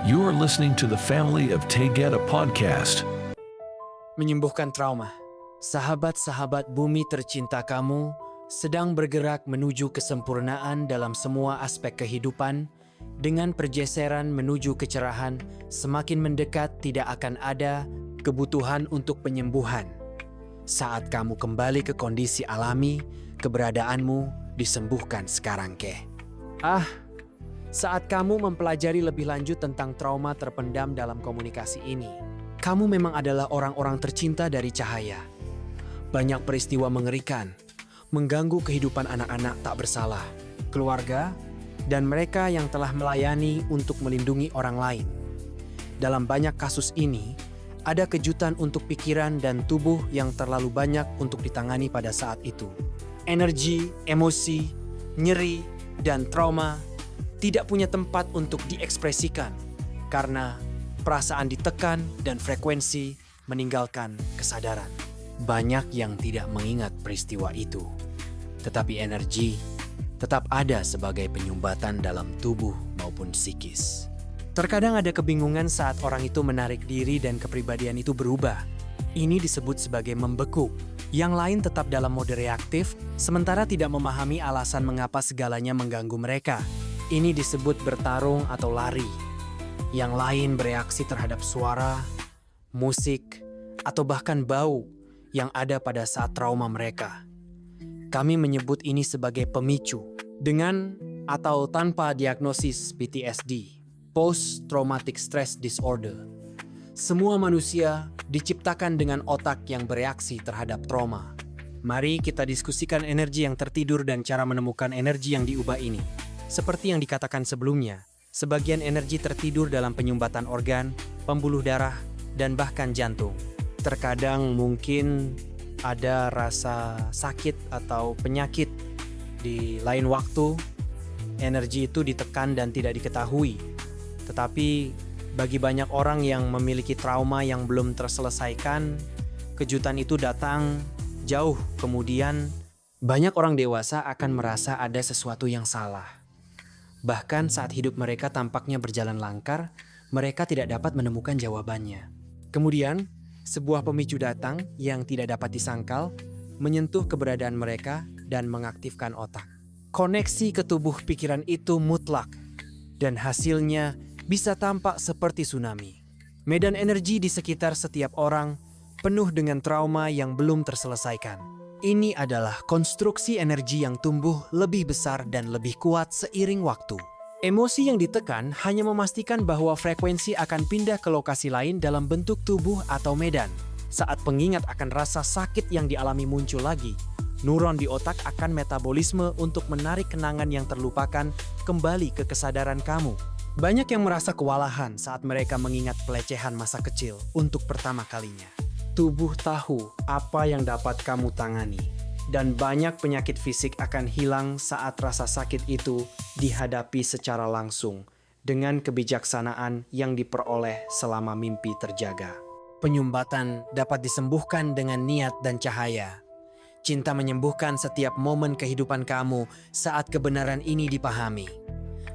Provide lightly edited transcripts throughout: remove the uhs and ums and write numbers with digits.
You are listening to the Family of Tegeta podcast. Menyembuhkan trauma. Sahabat-sahabat bumi tercinta kamu sedang bergerak menuju kesempurnaan dalam semua aspek kehidupan. Dengan pergeseran menuju kecerahan, semakin mendekat tidak akan ada kebutuhan untuk penyembuhan. Saat kamu kembali ke kondisi alami, keberadaanmu disembuhkan sekarang, Keh. Saat kamu mempelajari lebih lanjut tentang trauma terpendam dalam komunikasi ini, kamu memang adalah orang-orang tercinta dari cahaya. Banyak peristiwa mengerikan, mengganggu kehidupan anak-anak tak bersalah, keluarga, dan mereka yang telah melayani untuk melindungi orang lain. Dalam banyak kasus ini, ada kejutan untuk pikiran dan tubuh yang terlalu banyak untuk ditangani pada saat itu. Energi, emosi, nyeri, dan trauma tidak punya tempat untuk diekspresikan karena perasaan ditekan dan frekuensi meninggalkan kesadaran. Banyak yang tidak mengingat peristiwa itu, tetapi energi tetap ada sebagai penyumbatan dalam tubuh maupun psikis. Terkadang ada kebingungan saat orang itu menarik diri dan kepribadian itu berubah. Ini disebut sebagai membeku. Yang lain tetap dalam mode reaktif, sementara tidak memahami alasan mengapa segalanya mengganggu mereka. Ini disebut bertarung atau lari. Yang lain bereaksi terhadap suara, musik, atau bahkan bau yang ada pada saat trauma mereka. Kami menyebut ini sebagai pemicu. Dengan atau tanpa diagnosis PTSD, Post Traumatic Stress Disorder, semua manusia diciptakan dengan otak yang bereaksi terhadap trauma. Mari kita diskusikan energi yang tertidur dan cara menemukan energi yang diubah ini. Seperti yang dikatakan sebelumnya, sebagian energi tertidur dalam penyumbatan organ, pembuluh darah, dan bahkan jantung. Terkadang mungkin ada rasa sakit atau penyakit di lain waktu, energi itu ditekan dan tidak diketahui. Tetapi bagi banyak orang yang memiliki trauma yang belum terselesaikan, kejutan itu datang jauh kemudian. Banyak orang dewasa akan merasa ada sesuatu yang salah. Bahkan saat hidup mereka tampaknya berjalan lancar, mereka tidak dapat menemukan jawabannya. Kemudian, sebuah pemicu datang yang tidak dapat disangkal, menyentuh keberadaan mereka dan mengaktifkan otak. Koneksi ke tubuh pikiran itu mutlak, dan hasilnya bisa tampak seperti tsunami. Medan energi di sekitar setiap orang penuh dengan trauma yang belum terselesaikan. Ini adalah konstruksi energi yang tumbuh lebih besar dan lebih kuat seiring waktu. Emosi yang ditekan hanya memastikan bahwa frekuensi akan pindah ke lokasi lain dalam bentuk tubuh atau medan. Saat pengingat akan rasa sakit yang dialami muncul lagi, neuron di otak akan metabolisme untuk menarik kenangan yang terlupakan kembali ke kesadaran kamu. Banyak yang merasa kewalahan saat mereka mengingat pelecehan masa kecil untuk pertama kalinya. Tubuh tahu apa yang dapat kamu tangani, dan banyak penyakit fisik akan hilang saat rasa sakit itu dihadapi secara langsung dengan kebijaksanaan yang diperoleh selama mimpi terjaga. Penyumbatan dapat disembuhkan dengan niat dan cahaya. Cinta menyembuhkan setiap momen kehidupan kamu saat kebenaran ini dipahami.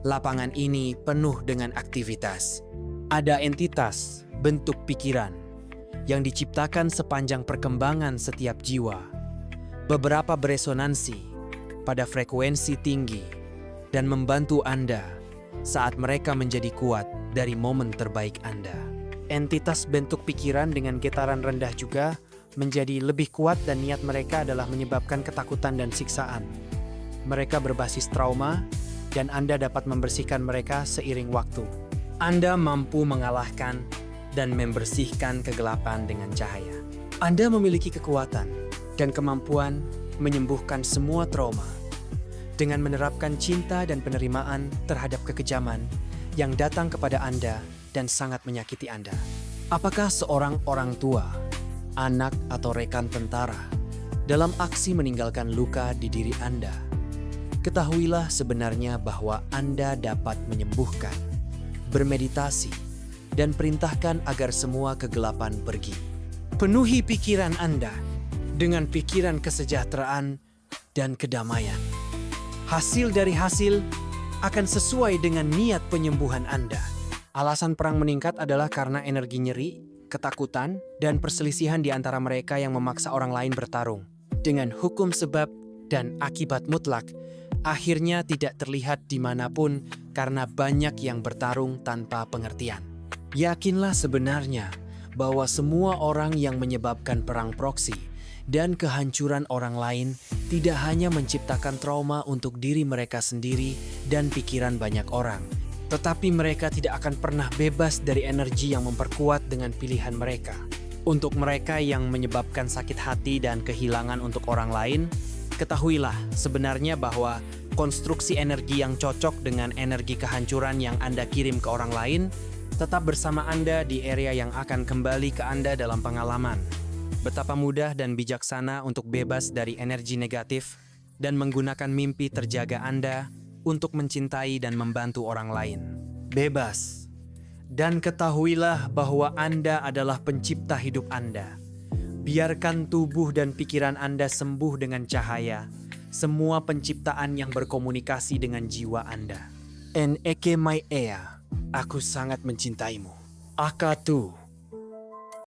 Lapangan ini penuh dengan aktivitas. Ada entitas, bentuk pikiran, yang diciptakan sepanjang perkembangan setiap jiwa. Beberapa beresonansi pada frekuensi tinggi dan membantu Anda saat mereka menjadi kuat dari momen terbaik Anda. Entitas bentuk pikiran dengan getaran rendah juga menjadi lebih kuat dan niat mereka adalah menyebabkan ketakutan dan siksaan. Mereka berbasis trauma dan Anda dapat membersihkan mereka seiring waktu. Anda mampu mengalahkan dan membersihkan kegelapan dengan cahaya. Anda memiliki kekuatan dan kemampuan menyembuhkan semua trauma dengan menerapkan cinta dan penerimaan terhadap kekejaman yang datang kepada Anda dan sangat menyakiti Anda. Apakah seorang orang tua, anak atau rekan tentara dalam aksi meninggalkan luka di diri Anda? Ketahuilah sebenarnya bahwa Anda dapat menyembuhkan, bermeditasi, dan perintahkan agar semua kegelapan pergi. Penuhi pikiran Anda dengan pikiran kesejahteraan dan kedamaian. Hasil dari hasil akan sesuai dengan niat penyembuhan Anda. Alasan perang meningkat adalah karena energi nyeri, ketakutan, dan perselisihan di antara mereka yang memaksa orang lain bertarung. Dengan hukum sebab dan akibat mutlak, akhirnya tidak terlihat dimanapun karena banyak yang bertarung tanpa pengertian. Yakinlah sebenarnya bahwa semua orang yang menyebabkan perang proksi dan kehancuran orang lain tidak hanya menciptakan trauma untuk diri mereka sendiri dan pikiran banyak orang, tetapi mereka tidak akan pernah bebas dari energi yang memperkuat dengan pilihan mereka. Untuk mereka yang menyebabkan sakit hati dan kehilangan untuk orang lain, ketahuilah sebenarnya bahwa konstruksi energi yang cocok dengan energi kehancuran yang Anda kirim ke orang lain tetap bersama Anda di area yang akan kembali ke Anda dalam pengalaman. Betapa mudah dan bijaksana untuk bebas dari energi negatif dan menggunakan mimpi terjaga Anda untuk mencintai dan membantu orang lain. Bebas. Dan ketahuilah bahwa Anda adalah pencipta hidup Anda. Biarkan tubuh dan pikiran Anda sembuh dengan cahaya, semua penciptaan yang berkomunikasi dengan jiwa Anda. En eke mai ea, aku sangat mencintaimu. Akatu.